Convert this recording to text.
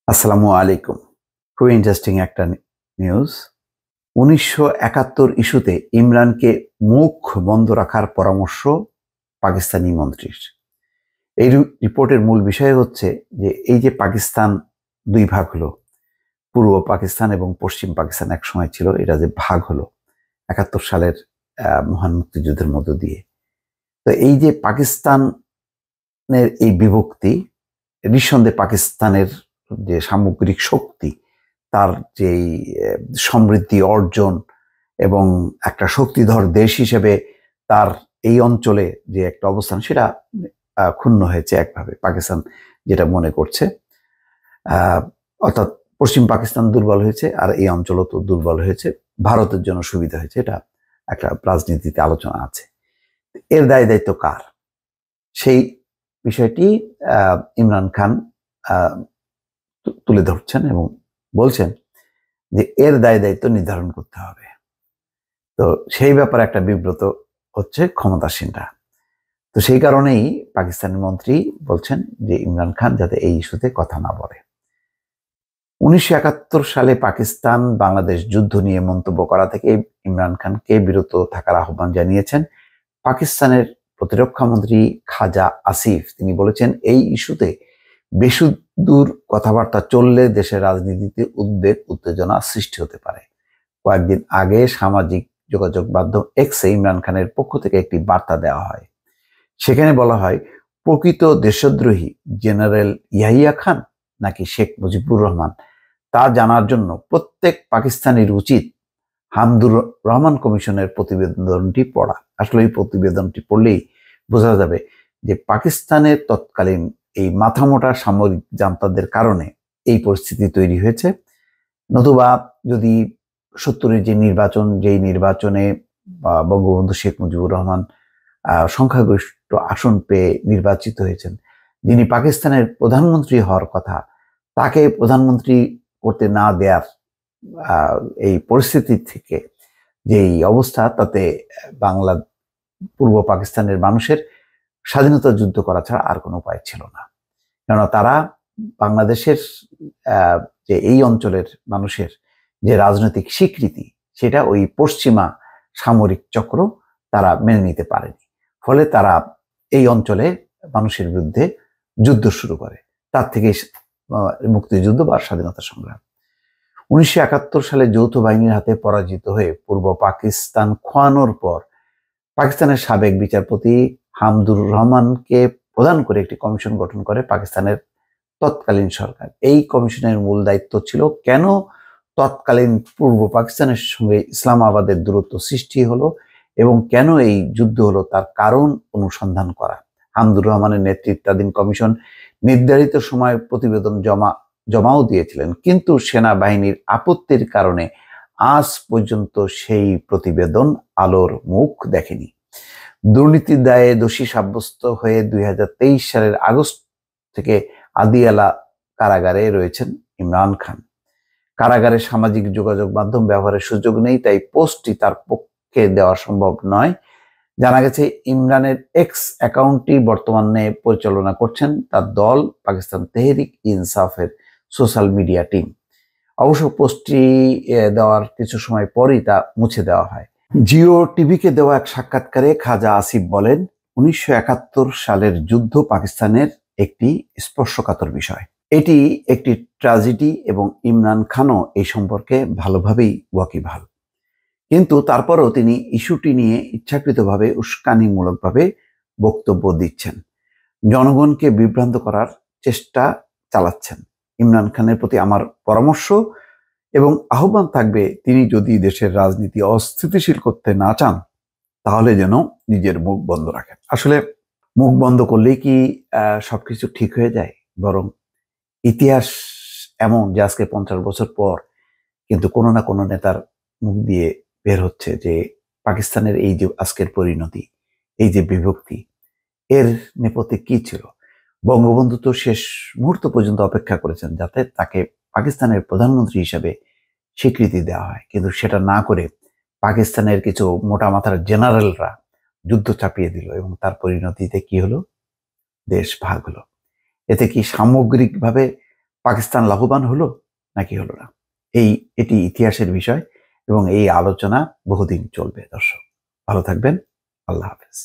আসসালামু আলাইকুম। খুবই ইন্টারেস্টিং একটা নিউজ। ১৯৭১ ইস্যুতে ইমরানকে মুখ বন্ধ রাখার পরামর্শ পাকিস্তানি মন্ত্রীর। এই রিপোর্টের মূল বিষয় হচ্ছে যে এই যে পাকিস্তান দুই ভাগ হলো, পূর্ব পাকিস্তান এবং পশ্চিম পাকিস্তান একসময় ছিল, এটা যে ভাগ হলো ৭১ সালের মহান মুক্তিযুদ্ধের মধ্য দিয়ে। তো এই যে পাকিস্তানের এই বিভক্তি, নিঃসন্দেহে পাকিস্তানের যে সামগ্রিক শক্তি, তার যেই সমৃদ্ধি অর্জন এবং একটা শক্তিধর দেশ হিসেবে তার এই অঞ্চলে যে একটা অবস্থান, সেটা ক্ষুণ্ণ হয়েছে একভাবে পাকিস্তান যেটা মনে করছে। অর্থাৎ পশ্চিম পাকিস্তান দুর্বল হয়েছে আর এই অঞ্চলও তো দুর্বল হয়েছে, ভারতের জন্য সুবিধা হয়েছে, এটা একটা রাজনীতিতে আলোচনা আছে। এর দায় দায়িত্ব কার, সেই বিষয়টি ইমরান খান তুলে ধরছেন এবং বলছেন যে এর দায় দায়িত্ব নির্ধারণ করতে হবে। তো সেই ব্যাপারে একটা বিব্রত হচ্ছে ক্ষমতাসীনরা। তো সেই কারণেই পাকিস্তানের মন্ত্রী বলছেন যে ইমরান খান যাতে এই ইস্যুতে কথা না বলে। ১৯৭১ সালে পাকিস্তান বাংলাদেশ যুদ্ধ নিয়ে মন্তব্য করা থেকে ইমরান খানকে বিরত থাকার আহ্বান জানিয়েছেন পাকিস্তানের প্রতিরক্ষা মন্ত্রী খাজা আসিফ। তিনি বলেছেন এই ইস্যুতে বেসুদূর কথাবার্তা চললে দেশের রাজনীতিতে উদ্বেগ উত্তেজনা সৃষ্টি হতে পারে। কয়েকদিন আগে সামাজিক যোগাযোগ মাধ্যম এক্সে ইমরান খানের পক্ষ থেকে একটি বার্তা দেওয়া হয়। সেখানে বলা হয়, প্রকৃত দেশদ্রোহী জেনারেল ইয়াহিয়া খান নাকি শেখ মুজিবুর রহমান তা জানার জন্য প্রত্যেক পাকিস্তানির উচিত হামদুর রহমান কমিশনের প্রতিবেদনটি পড়া। আসলে এই প্রতিবেদনটি পড়লেই বোঝা যাবে যে পাকিস্তানের তৎকালীন এই মাথামোটা সামরিক জান্তাদের কারণে এই পরিস্থিতি তৈরি হয়েছে। নতুবা যদি ৭০-এর যে নির্বাচন, যেই নির্বাচনে বঙ্গবন্ধু শেখ মুজিবুর রহমান সংখ্যাগরিষ্ঠ আসন পেয়ে নির্বাচিত হয়েছেন, যিনি পাকিস্তানের প্রধানমন্ত্রী হওয়ার কথা, তাকে প্রধানমন্ত্রী করতে না দেওয়ার এই পরিস্থিতি থেকে যেই অবস্থা, তাতে বাংলা পূর্ব পাকিস্তানের মানুষের স্বাধীনতা যুদ্ধ করা ছাড়া আর কোনো উপায় ছিল না। কেননা তারা বাংলাদেশের যে এই অঞ্চলের মানুষের যে রাজনৈতিক স্বীকৃতি, সেটা ওই পশ্চিমা সামরিক চক্র তারা মেনে নিতে পারেনি। ফলে তারা এই অঞ্চলে মানুষের বিরুদ্ধে যুদ্ধ শুরু করে। তার থেকে মুক্তিযুদ্ধ বা স্বাধীনতা সংগ্রাম। ১৯৭১ সালে যৌথ বাহিনীর হাতে পরাজিত হয়ে পূর্ব পাকিস্তান খোয়ানোর পর পাকিস্তানের সাবেক বিচারপতি হামদুর রহমানকে প্রদান করে একটি কমিশন গঠন করে পাকিস্তানের তৎকালীন সরকার। এই কমিশনের মূল দায়িত্ব ছিল কেন তৎকালীন পূর্ব পাকিস্তানের সঙ্গে ইসলামাবাদের দূরত্ব সৃষ্টি হলো এবং কেন এই যুদ্ধ হলো তার কারণ অনুসন্ধান করা। হামদুর রহমানের নেতৃত্বাধীন কমিশন নির্ধারিত সময়ে প্রতিবেদন জমাও দিয়েছিলেন, কিন্তু সেনাবাহিনীর আপত্তির কারণে আজ পর্যন্ত সেই প্রতিবেদন আলোর মুখ দেখেনি। দুর্নীতির দায়ে দোষী সাব্যস্ত হয়ে ২০২৩ সালের আগস্ট থেকে আদিয়ালা কারাগারে রয়েছেন ইমরান খান। কারাগারে সামাজিক যোগাযোগ মাধ্যম ব্যবহারের সুযোগ নেই, তাই পোস্টটি তার পক্ষে দেওয়া সম্ভব নয়। জানা গেছে ইমরানের এক্স অ্যাকাউন্টটি বর্তমানে পরিচালনা করছেন তার দল পাকিস্তান তেহরিক ইনসাফের সোশ্যাল মিডিয়া টিম। অবশ্য পোস্টটি দেওয়ার কিছু সময় পরই তা মুছে দেওয়া হয়। জিও টিভিকে দেওয়া এক সাক্ষাৎকারে খাজা আসিফ বলেন, ১৯৭১ সালের যুদ্ধ পাকিস্তানের একটি স্পর্শকাতর বিষয়। এটি একটি ট্র্যাজেডি এবং ইমরান খানও এই সম্পর্কে ভালোভাবেই ওয়াকিবহাল। কিন্তু তারপরও তিনি ইস্যুটি নিয়ে ইচ্ছাকৃতভাবে উস্কানিমূলকভাবে বক্তব্য দিচ্ছেন, জনগণকে বিভ্রান্ত করার চেষ্টা চালাচ্ছেন। ইমরান খানের প্রতি আমার পরামর্শ এবং আহ্বান থাকবে, তিনি যদি দেশের রাজনীতি অস্থিতিশীল করতে না চান, তাহলে যেন নিজের মুখ বন্ধ রাখেন। আসলে মুখ বন্ধ করলেই কি সবকিছু ঠিক হয়ে যায়? বরং ইতিহাস এমন যে আজকে ৫০ বছর পর কিন্তু কোনো না কোনো নেতার মুখ দিয়ে বের হচ্ছে যে পাকিস্তানের এই যে আজকের পরিণতি, এই যে বিভক্তি, এর নেপথ্যে কি ছিল। বঙ্গবন্ধু তো শেষ মুহূর্ত পর্যন্ত অপেক্ষা করেছেন যাতে তাকে পাকিস্তানের প্রধানমন্ত্রী হিসেবে স্বীকৃতি দেওয়া হয়, কিন্তু সেটা না করে পাকিস্তানের কিছু মোটা মাথার জেনারেলরা যুদ্ধ চাপিয়ে দিল এবং তার পরিণতিতে কি হলো? দেশ ভাগ হলো। এতে কি সামগ্রিকভাবে পাকিস্তান লাভবান হলো নাকি হলো না, এটি ইতিহাসের বিষয় এবং এই আলোচনা বহুদিন চলবে। দর্শক ভালো থাকবেন, আল্লাহ হাফেজ।